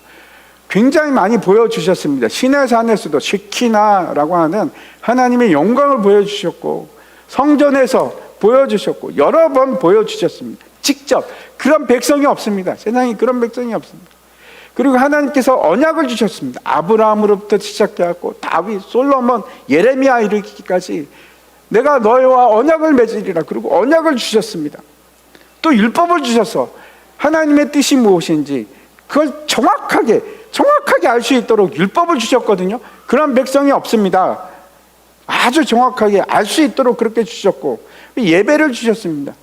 굉장히 많이 보여주셨습니다. 시내산에서도 쉐키나라고 하는 하나님의 영광을 보여주셨고, 성전에서 보여주셨고, 여러 번 보여주셨습니다. 직접. 그런 백성이 없습니다. 세상에 그런 백성이 없습니다. 그리고 하나님께서 언약을 주셨습니다. 아브라함으로부터 시작해갖고 다윗, 솔로몬, 예레미야 이르기까지 내가 너희와 언약을 맺으리라. 그리고 언약을 주셨습니다. 또 율법을 주셔서 하나님의 뜻이 무엇인지 그걸 정확하게 알 수 있도록 율법을 주셨거든요. 그런 백성이 없습니다. 아주 정확하게 알 수 있도록 그렇게 주셨고, 예배를 주셨습니다.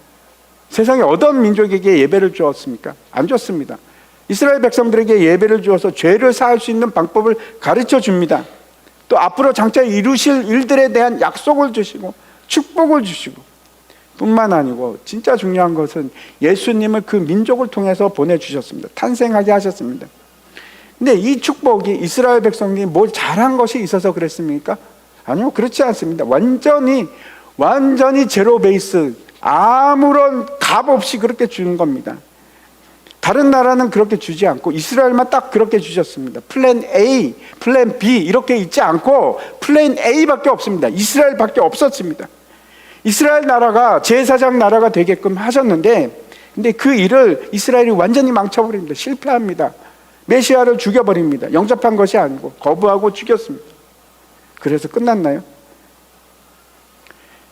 세상에 어떤 민족에게 예배를 주었습니까? 안 줬습니다. 이스라엘 백성들에게 예배를 주어서 죄를 사할 수 있는 방법을 가르쳐 줍니다. 또 앞으로 장차 이루실 일들에 대한 약속을 주시고 축복을 주시고, 뿐만 아니고 진짜 중요한 것은 예수님을 그 민족을 통해서 보내주셨습니다. 탄생하게 하셨습니다. 근데 이 축복이 이스라엘 백성이 뭘 잘한 것이 있어서 그랬습니까? 아니요, 그렇지 않습니다. 완전히 제로 베이스, 아무런 값 없이 그렇게 주는 겁니다. 다른 나라는 그렇게 주지 않고 이스라엘만 딱 그렇게 주셨습니다. 플랜 A, 플랜 B 이렇게 있지 않고 플랜 A밖에 없습니다. 이스라엘밖에 없었습니다. 이스라엘 나라가 제사장 나라가 되게끔 하셨는데, 근데 그 일을 이스라엘이 완전히 망쳐버립니다. 실패합니다. 메시아를 죽여버립니다. 영접한 것이 아니고 거부하고 죽였습니다. 그래서 끝났나요?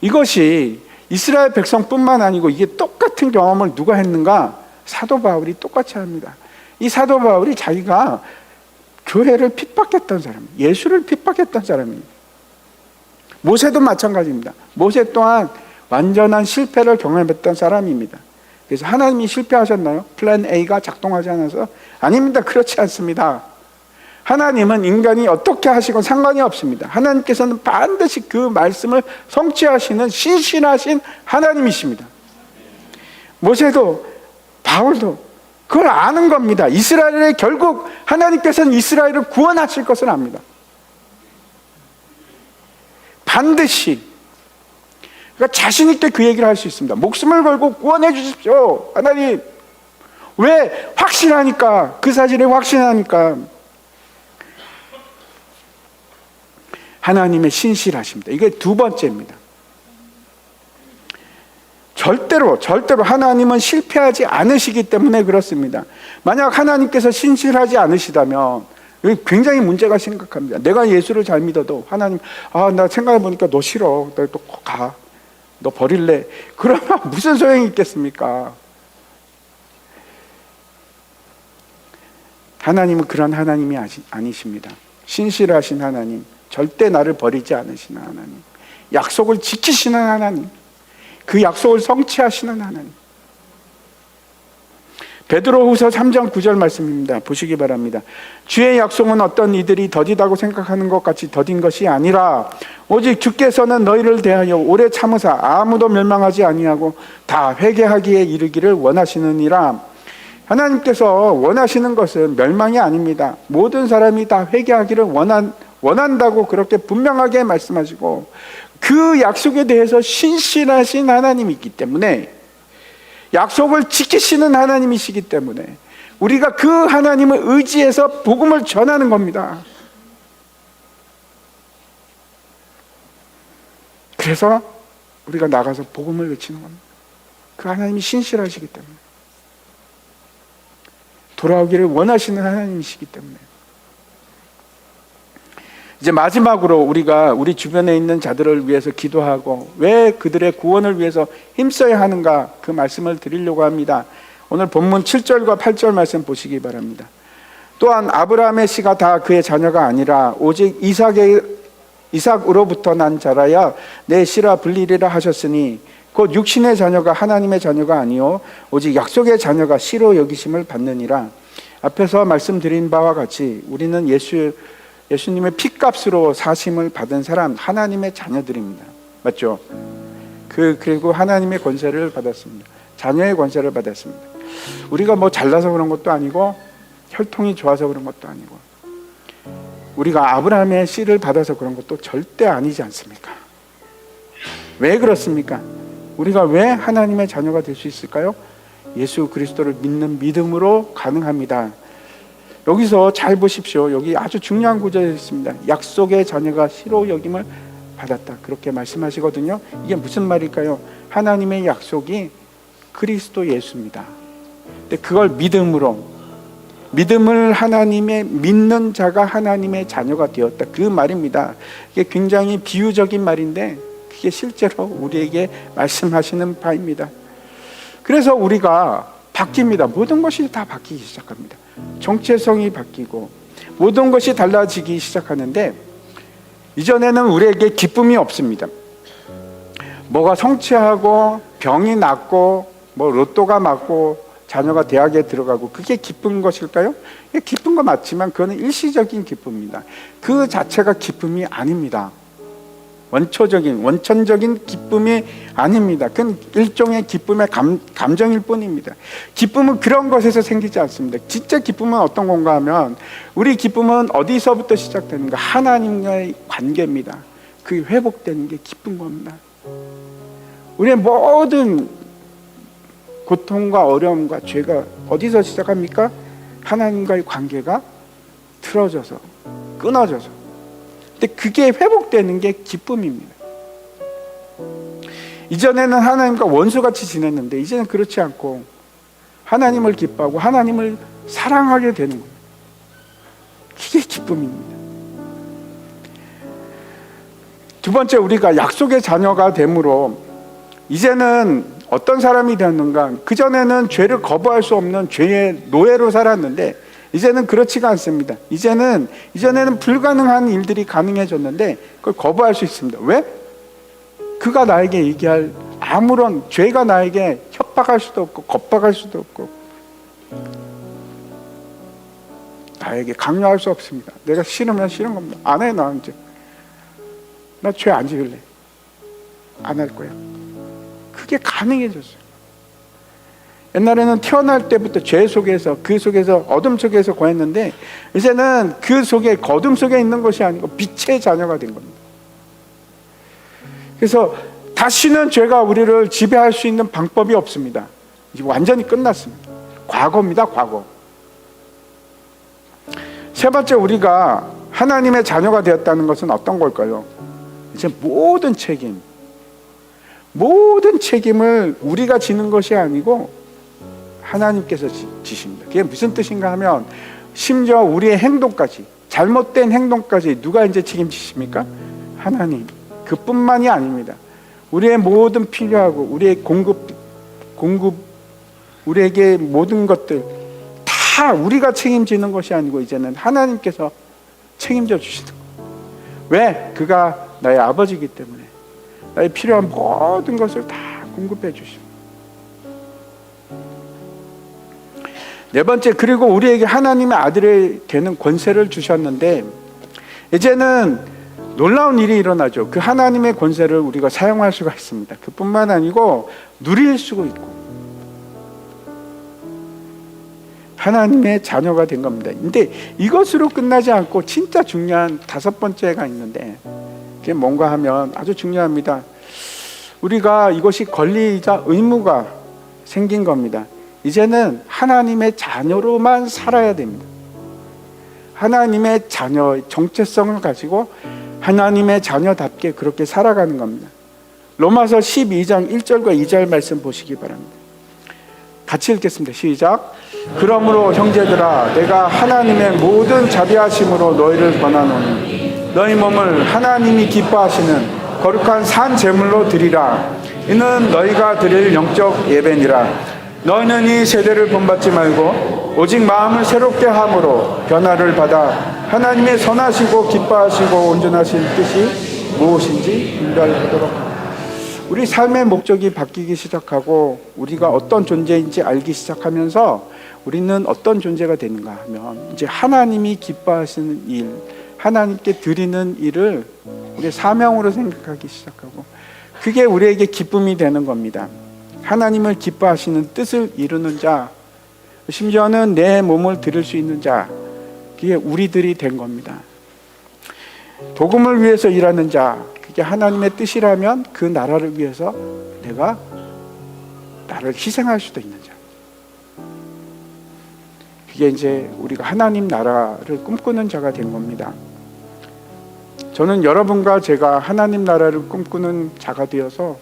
이것이 이스라엘 백성뿐만 아니고 이게 똑같은 경험을 누가 했는가? 사도 바울이 똑같이 합니다. 이 사도 바울이 자기가 교회를 핍박했던 사람, 예수를 핍박했던 사람입니다. 모세도 마찬가지입니다. 모세 또한 완전한 실패를 경험했던 사람입니다. 그래서 하나님이 실패하셨나요? 플랜 A가 작동하지 않아서? 아닙니다. 그렇지 않습니다. 하나님은 인간이 어떻게 하시건 상관이 없습니다. 하나님께서는 반드시 그 말씀을 성취하시는 신실하신 하나님이십니다. 모세도 바울도 그걸 아는 겁니다. 이스라엘의 결국 하나님께서는 이스라엘을 구원하실 것을 압니다. 반드시. 그러니까 자신 있게 그 얘기를 할 수 있습니다. 목숨을 걸고 구원해 주십시오. 하나님. 왜? 확신하니까. 그 사실에 확신하니까. 하나님의 신실하십니다. 이게 두 번째입니다. 절대로 하나님은 실패하지 않으시기 때문에 그렇습니다. 만약 하나님께서 신실하지 않으시다면 굉장히 문제가 심각합니다. 내가 예수를 잘 믿어도 하나님, 나 생각해보니까 너 싫어. 너 또 가. 너 버릴래. 그러면 무슨 소용이 있겠습니까? 하나님은 그런 하나님이 아니십니다. 신실하신 하나님, 절대 나를 버리지 않으시는 하나님, 약속을 지키시는 하나님, 그 약속을 성취하시는 하나님. 베드로후서 3장 9절 말씀입니다. 보시기 바랍니다. 주의 약속은 어떤 이들이 더디다고 생각하는 것 같이 더딘 것이 아니라 오직 주께서는 너희를 대하여 오래 참으사 아무도 멸망하지 아니하고 다 회개하기에 이르기를 원하시느니라. 하나님께서 원하시는 것은 멸망이 아닙니다. 모든 사람이 다 회개하기를 원한다고 그렇게 분명하게 말씀하시고, 그 약속에 대해서 신실하신 하나님이기 때문에, 약속을 지키시는 하나님이시기 때문에 우리가 그 하나님을 의지해서 복음을 전하는 겁니다. 그래서 우리가 나가서 복음을 외치는 겁니다. 그 하나님이 신실하시기 때문에, 돌아오기를 원하시는 하나님이시기 때문에. 이제 마지막으로 우리가 우리 주변에 있는 자들을 위해서 기도하고 왜 그들의 구원을 위해서 힘써야 하는가, 그 말씀을 드리려고 합니다. 오늘 본문 7절과 8절 말씀 보시기 바랍니다. 또한 아브라함의 씨가 다 그의 자녀가 아니라 오직 이삭으로부터 난 자라야 내 씨라 불리리라 하셨으니 곧 육신의 자녀가 하나님의 자녀가 아니요 오직 약속의 자녀가 씨로 여기심을 받느니라. 앞에서 말씀드린 바와 같이 우리는 예수님의 피값으로 사심을 받은 사람, 하나님의 자녀들입니다. 맞죠? 그리고 하나님의 권세를 받았습니다. 자녀의 권세를 받았습니다. 우리가 뭐 잘나서 그런 것도 아니고 혈통이 좋아서 그런 것도 아니고 우리가 아브라함의 씨를 받아서 그런 것도 절대 아니지 않습니까? 왜 그렇습니까? 우리가 왜 하나님의 자녀가 될 수 있을까요? 예수 그리스도를 믿는 믿음으로 가능합니다. 여기서 잘 보십시오. 여기 아주 중요한 구절이 있습니다. 약속의 자녀가 씨로 여김을 받았다, 그렇게 말씀하시거든요. 이게 무슨 말일까요? 하나님의 약속이 그리스도 예수입니다. 근데 그걸 믿음을 하나님의 믿는 자가 하나님의 자녀가 되었다, 그 말입니다. 이게 굉장히 비유적인 말인데 그게 실제로 우리에게 말씀하시는 바입니다. 그래서 우리가 바뀝니다. 모든 것이 다 바뀌기 시작합니다. 정체성이 바뀌고 모든 것이 달라지기 시작하는데, 이전에는 우리에게 기쁨이 없습니다. 뭐가 성취하고 병이 낫고 뭐 로또가 맞고 자녀가 대학에 들어가고 그게 기쁜 것일까요? 기쁜 거 맞지만 그거는 일시적인 기쁨입니다. 그 자체가 기쁨이 아닙니다. 원천적인 기쁨이 아닙니다. 그건 일종의 기쁨의 감정일 뿐입니다. 기쁨은 그런 것에서 생기지 않습니다. 진짜 기쁨은 어떤 건가 하면, 우리 기쁨은 어디서부터 시작되는가? 하나님과의 관계입니다. 그게 회복되는 게 기쁜 겁니다. 우리의 모든 고통과 어려움과 죄가 어디서 시작합니까? 하나님과의 관계가 틀어져서, 끊어져서. 근데 그게 회복되는 게 기쁨입니다. 이전에는 하나님과 원수같이 지냈는데 이제는 그렇지 않고 하나님을 기뻐하고 하나님을 사랑하게 되는 겁니다. 그게 기쁨입니다. 두 번째, 우리가 약속의 자녀가 됨으로 이제는 어떤 사람이 되었는가? 그전에는 죄를 거부할 수 없는 죄의 노예로 살았는데 이제는 그렇지가 않습니다. 이전에는 불가능한 일들이 가능해졌는데 그걸 거부할 수 있습니다. 왜? 그가 나에게 얘기할 아무런, 죄가 나에게 협박할 수도 없고 겁박할 수도 없고 나에게 강요할 수 없습니다. 내가 싫으면 싫은 겁니다. 안 해, 나 이제. 나 죄 안 지을래. 안 할 거야. 그게 가능해졌어요. 옛날에는 태어날 때부터 죄 속에서, 그 속에서, 어둠 속에서 거했는데 이제는 그 속에, 어둠 속에 있는 것이 아니고 빛의 자녀가 된 겁니다. 그래서 다시는 죄가 우리를 지배할 수 있는 방법이 없습니다. 이제 완전히 끝났습니다. 과거입니다, 과거. 세 번째, 우리가 하나님의 자녀가 되었다는 것은 어떤 걸까요? 이제 모든 책임을 우리가 지는 것이 아니고 하나님께서 지십니다. 그게 무슨 뜻인가 하면, 심지어 우리의 행동까지, 잘못된 행동까지 누가 이제 책임지십니까? 하나님. 그뿐만이 아닙니다. 우리의 모든 필요하고 우리의 공급, 우리에게 모든 것들 다 우리가 책임지는 것이 아니고 이제는 하나님께서 책임져 주시는 거예요. 왜? 그가 나의 아버지이기 때문에 나의 필요한 모든 것을 다 공급해 주십니다. 네 번째, 그리고 우리에게 하나님의 아들이 되는 권세를 주셨는데 이제는 놀라운 일이 일어나죠. 그 하나님의 권세를 우리가 사용할 수가 있습니다. 그뿐만 아니고 누릴 수가 있고 하나님의 자녀가 된 겁니다. 근데 이것으로 끝나지 않고 진짜 중요한 다섯 번째가 있는데, 그게 뭔가 하면 아주 중요합니다. 우리가 이것이 권리이자 의무가 생긴 겁니다. 이제는 하나님의 자녀로만 살아야 됩니다. 하나님의 자녀의 정체성을 가지고 하나님의 자녀답게 그렇게 살아가는 겁니다. 로마서 12장 1절과 2절 말씀 보시기 바랍니다. 같이 읽겠습니다. 시작. 그러므로 형제들아 내가 하나님의 모든 자비하심으로 너희를 권하노니 너희 몸을 하나님이 기뻐하시는 거룩한 산 제물로 드리라. 이는 너희가 드릴 영적 예배니라. 너희는 이 세대를 본받지 말고 오직 마음을 새롭게 함으로 변화를 받아 하나님의 선하시고 기뻐하시고 온전하신 뜻이 무엇인지 분별하도록 하라. 우리 삶의 목적이 바뀌기 시작하고 우리가 어떤 존재인지 알기 시작하면서 우리는 어떤 존재가 되는가 하면 이제 하나님이 기뻐하시는 일, 하나님께 드리는 일을 우리의 사명으로 생각하기 시작하고 그게 우리에게 기쁨이 되는 겁니다. 하나님을 기뻐하시는 뜻을 이루는 자, 심지어는 내 몸을 드릴 수 있는 자, 그게 우리들이 된 겁니다. 복음을 위해서 일하는 자, 그게 하나님의 뜻이라면 그 나라를 위해서 내가 나를 희생할 수도 있는 자, 그게 이제 우리가 하나님 나라를 꿈꾸는 자가 된 겁니다. 저는 여러분과 제가 하나님 나라를 꿈꾸는 자가 되어서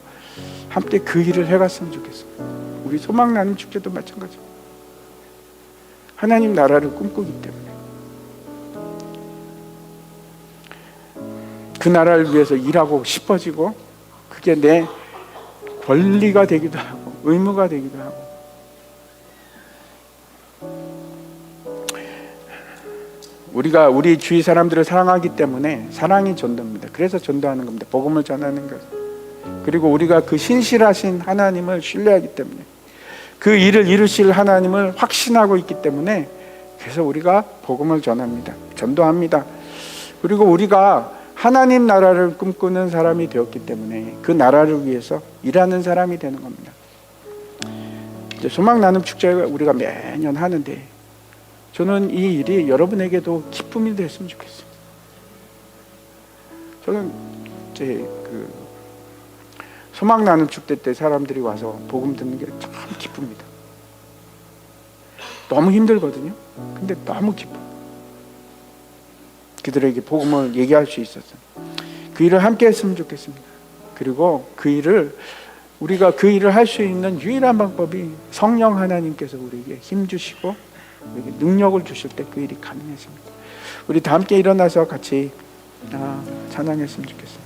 함께 그 일을 해갔으면 좋겠습니다. 우리 소망나눔 축제도 마찬가지입니다. 하나님 나라를 꿈꾸기 때문에 그 나라를 위해서 일하고 싶어지고 그게 내 권리가 되기도 하고 의무가 되기도 하고 우리가 우리 주위 사람들을 사랑하기 때문에 사랑이 전도입니다. 그래서 전도하는 겁니다. 복음을 전하는 것. 그리고 우리가 그 신실하신 하나님을 신뢰하기 때문에 그 일을 이루실 하나님을 확신하고 있기 때문에 그래서 우리가 복음을 전합니다. 전도합니다. 그리고 우리가 하나님 나라를 꿈꾸는 사람이 되었기 때문에 그 나라를 위해서 일하는 사람이 되는 겁니다. 이제 소망나눔 축제를 우리가 매년 하는데 저는 이 일이 여러분에게도 기쁨이 됐으면 좋겠어요. 저는 이제 소망나눔 축제 때 사람들이 와서 복음 듣는 게 참 기쁩니다. 너무 힘들거든요. 근데 너무 기뻐. 그들에게 복음을 얘기할 수 있어서 그 일을 함께 했으면 좋겠습니다. 그리고 그 일을 우리가 그 일을 할 수 있는 유일한 방법이 성령 하나님께서 우리에게 힘 주시고 우리에게 능력을 주실 때 그 일이 가능해집니다. 우리 다 함께 일어나서 같이 찬양했으면 좋겠습니다.